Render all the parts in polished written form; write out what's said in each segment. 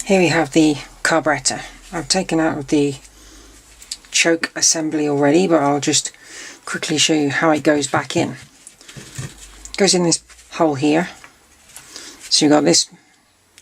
Here we have the carburetor. I've taken out of the choke assembly already, but I'll just quickly show you how it goes back in. It goes in this hole here. So you've got this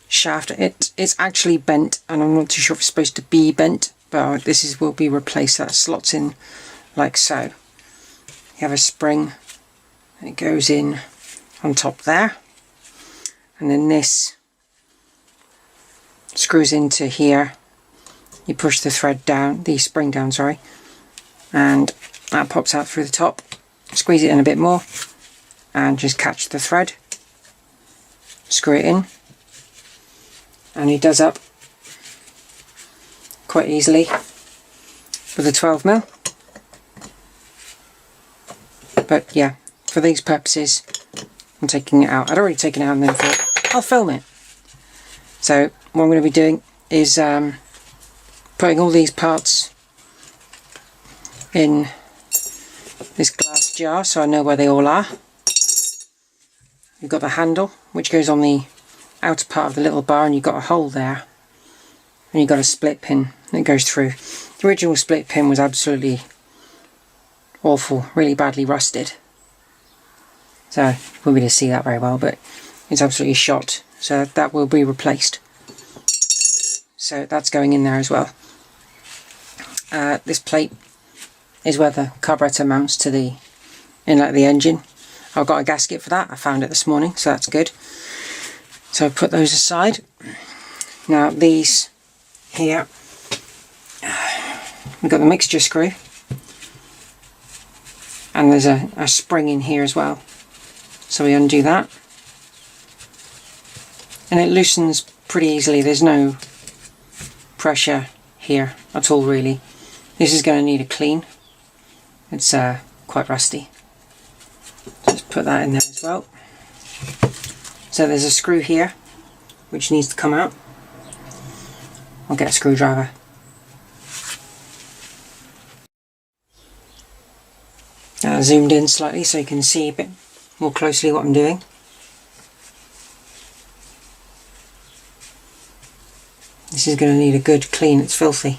shaft. It's actually bent, and I'm not too sure if it's supposed to be bent, but will be replaced. That slots in like so. You have a spring, and it goes in on top there, and then this screws into here. You push the thread down, the spring down, sorry, and that pops out through the top. Squeeze it in a bit more and just catch the thread, screw it in, and it does up quite easily with a 12mm. But yeah, for these purposes I'm taking it out. I'd already taken it out and then thought I'll film it. So what I'm going to be doing is putting all these parts in this glass jar so I know where they all are. You've got the handle which goes on the outer part of the little bar, and you've got a hole there, and you've got a split pin that goes through. The original split pin was absolutely awful, really badly rusted, so you won't be able to see that very well, but it's absolutely shot, so that will be replaced. So that's going in there as well. This plate is where the carburetor mounts to the inlet of the engine. I've got a gasket for that. I found it this morning, so that's good. So I put those aside. Now these here, we've got the mixture screw, and there's a spring in here as well. So we undo that, and it loosens pretty easily. There's no pressure here at all really. This is going to need a clean. It's quite rusty. Just put that in there as well. So there's a screw here which needs to come out. I'll get a screwdriver. Zoomed in slightly so you can see a bit more closely what I'm doing. This is going to need a good clean, it's filthy.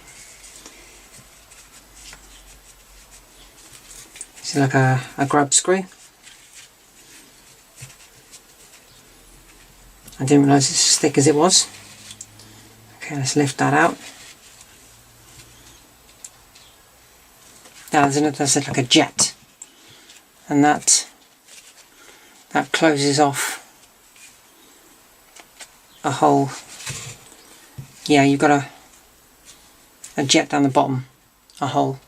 It's like a grub screw. I didn't realise it's as thick as it was. Okay, let's lift that out. Now there's another, that's like a jet, and that closes off a hole. Yeah, you've got a jet down the bottom, a hole.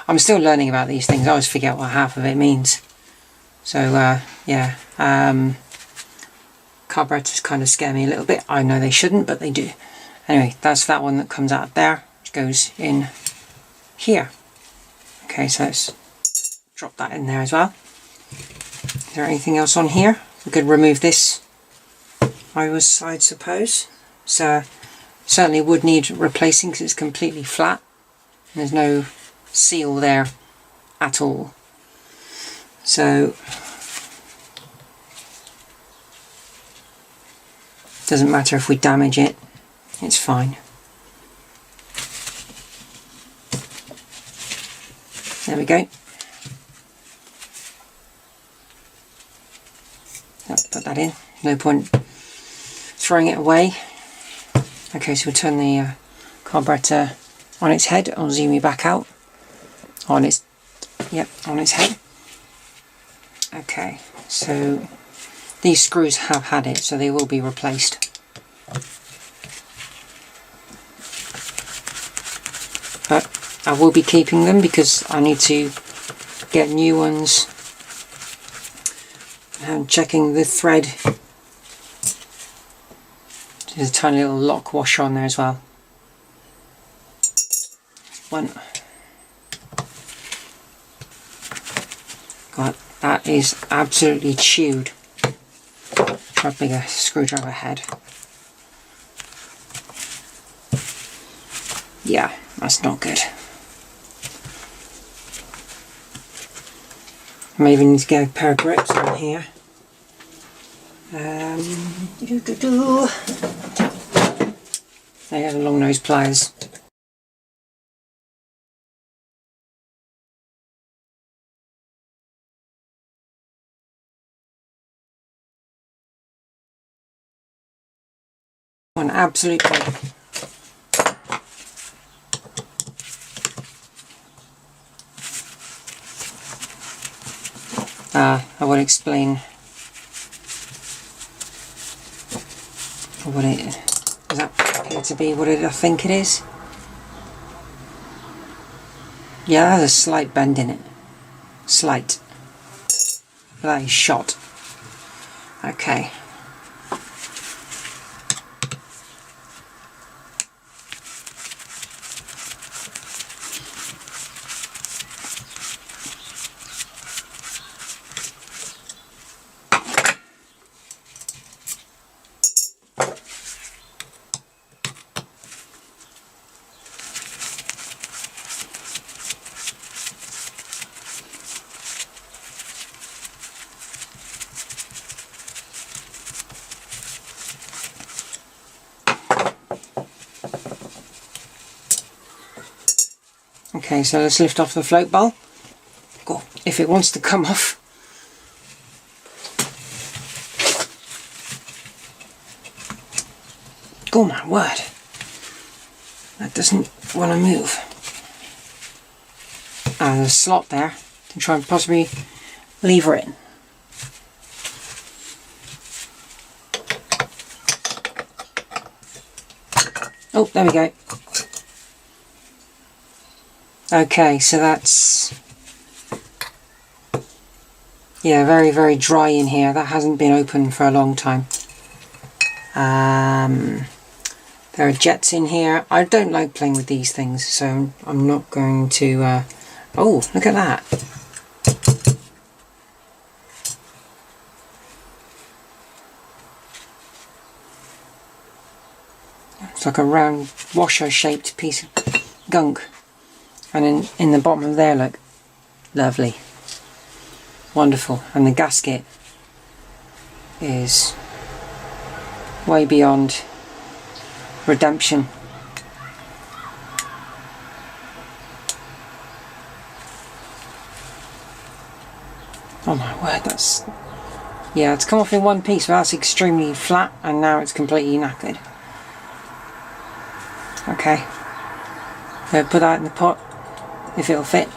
I'm still learning about these things. I always forget what half of it means. So yeah, carburetors kind of scare me a little bit. I know they shouldn't, but they do. Anyway, that's that one that comes out there, which goes in here. Okay, so let's drop that in there as well. Is there anything else on here? We could remove this, I'd suppose. So certainly would need replacing because it's completely flat. There's no seal there at all. So doesn't matter if we damage it, it's fine. There we go. Put that in, no point throwing it away. Okay, so we'll turn the carburetor on its head. I'll zoom you back out. On its head. Okay, so these screws have had it, so they will be replaced. But I will be keeping them because I need to get new ones. And checking the thread. There's a tiny little lock washer on there as well. One. God, that is absolutely chewed. Try a bigger screwdriver head. Yeah, that's not good. I may even need to get a pair of grips on here. They have long nose pliers. One absolute big. I will explain what it does that appear to be what I think it is. Yeah, there's a slight bend in it. Slight. But that is shot. Okay. Okay, so let's lift off the float bowl. Go, if it wants to come off. Oh my word. That doesn't want to move. Ah, there's a slot there to try and possibly lever it. Oh, there we go. Okay, so that's, yeah, very, very dry in here. That hasn't been open for a long time. There are jets in here. I don't like playing with these things, so I'm not going to... oh, look at that. It's like a round washer-shaped piece of gunk. And in the bottom of there, look, lovely, wonderful. And the gasket is way beyond redemption. Oh my word, that's, yeah, it's come off in one piece, but that's extremely flat, and now it's completely knackered. Okay, so put that in the pot. If it'll fit,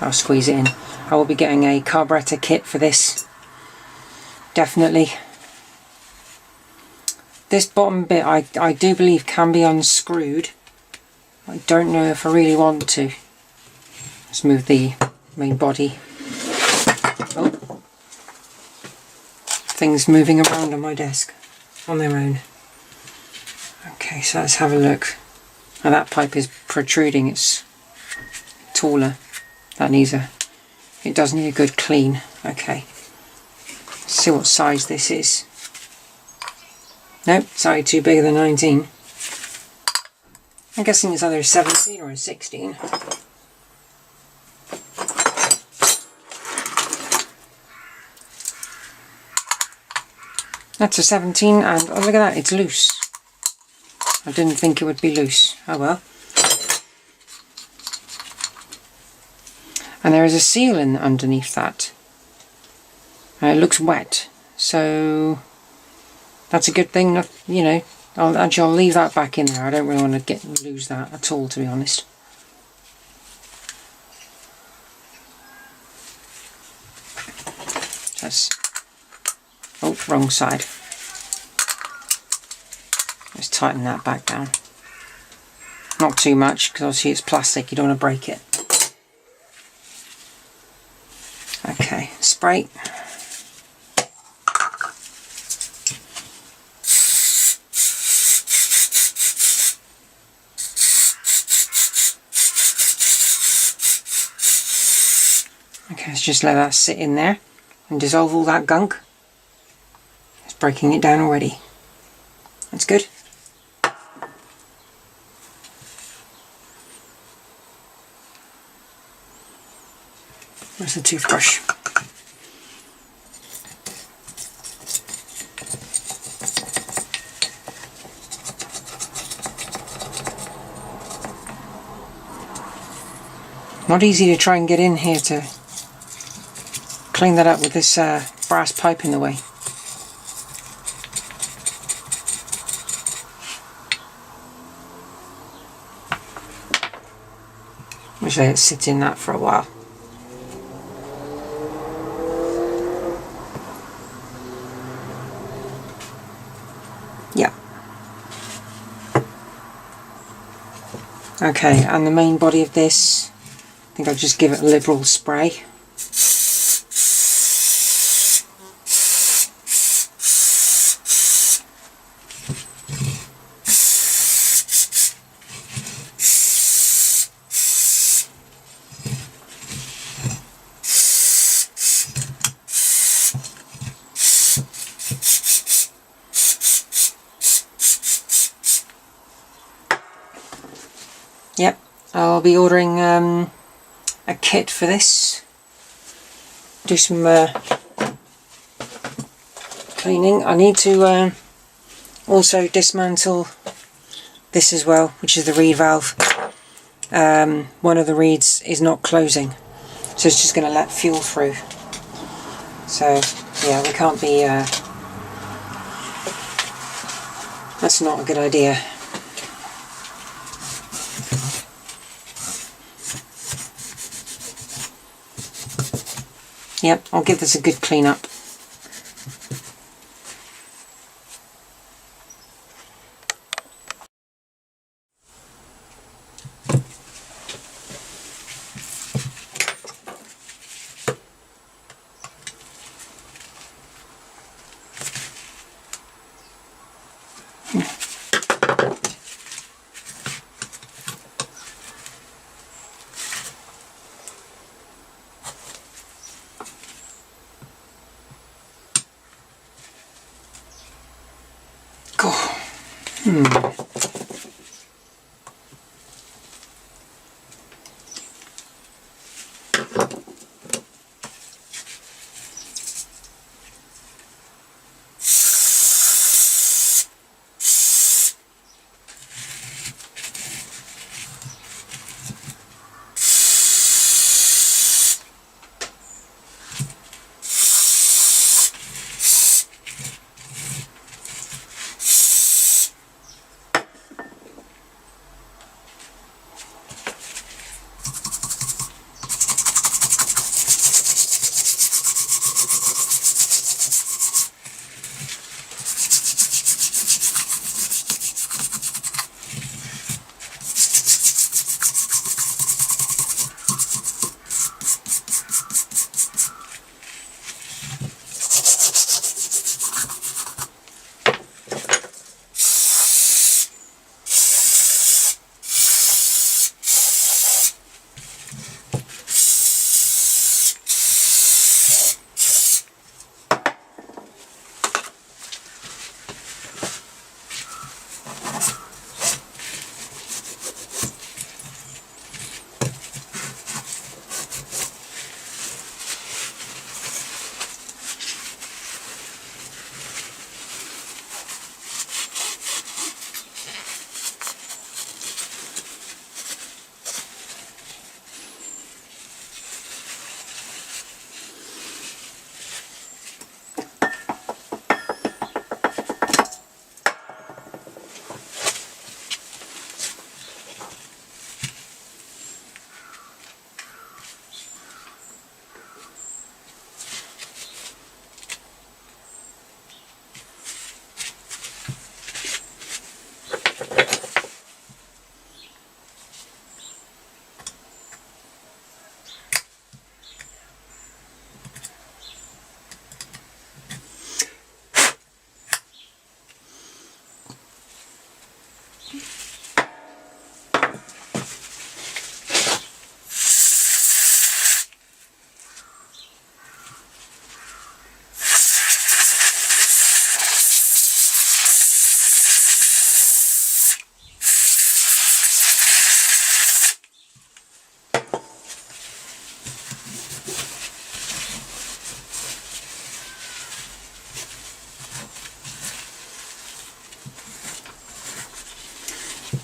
I'll squeeze it in. I will be getting a carburetor kit for this, definitely. This bottom bit I do believe can be unscrewed. I don't know if I really want to. Let's move the main body. Oh, things moving around on my desk on their own. Okay, so let's have a look. Now that pipe is protruding, it's taller. That needs a, it does need a good clean. Okay, let's see what size this is. Nope, sorry, too big of the 19. I'm guessing it's either a 17 or a 16. That's a 17, and oh, look at that, it's loose. I didn't think it would be loose. Oh well. And there is a seal in underneath that. It looks wet, so that's a good thing. You know, I'll leave that back in there. I don't really want to lose that at all, to be honest. Just, oh, wrong side. Let's tighten that back down. Not too much, because obviously it's plastic, you don't want to break it. Okay, spray. Okay, let's just let that sit in there and dissolve all that gunk. It's breaking it down already. That's good. Where's the toothbrush? Not easy to try and get in here to clean that up with this brass pipe in the way. Wish I had sit in that for a while. Yeah. Okay, and the main body of this, I think I'll just give it a liberal spray. Yep, I'll be ordering a kit for this. Do some cleaning. I need to also dismantle this as well, which is the reed valve. One of the reeds is not closing, so it's just going to let fuel through. So yeah, we can't be, that's not a good idea. Yep, I'll give this a good clean up.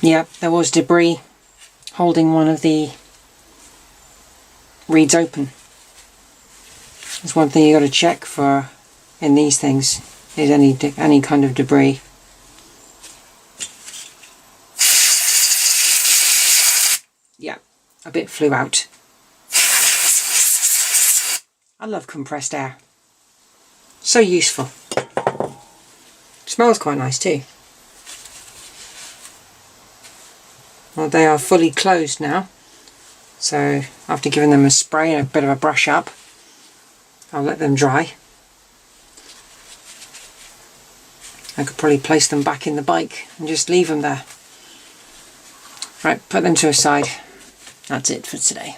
Yep, there was debris holding one of the reeds open. That's one thing you got to check for in these things, is any kind of debris. Yeah, a bit flew out. I love compressed air. So useful. Smells quite nice too. Well, they are fully closed now, so after giving them a spray and a bit of a brush up, I'll let them dry. I could probably place them back in the bike and just leave them there. Right, put them to a side. That's it for today.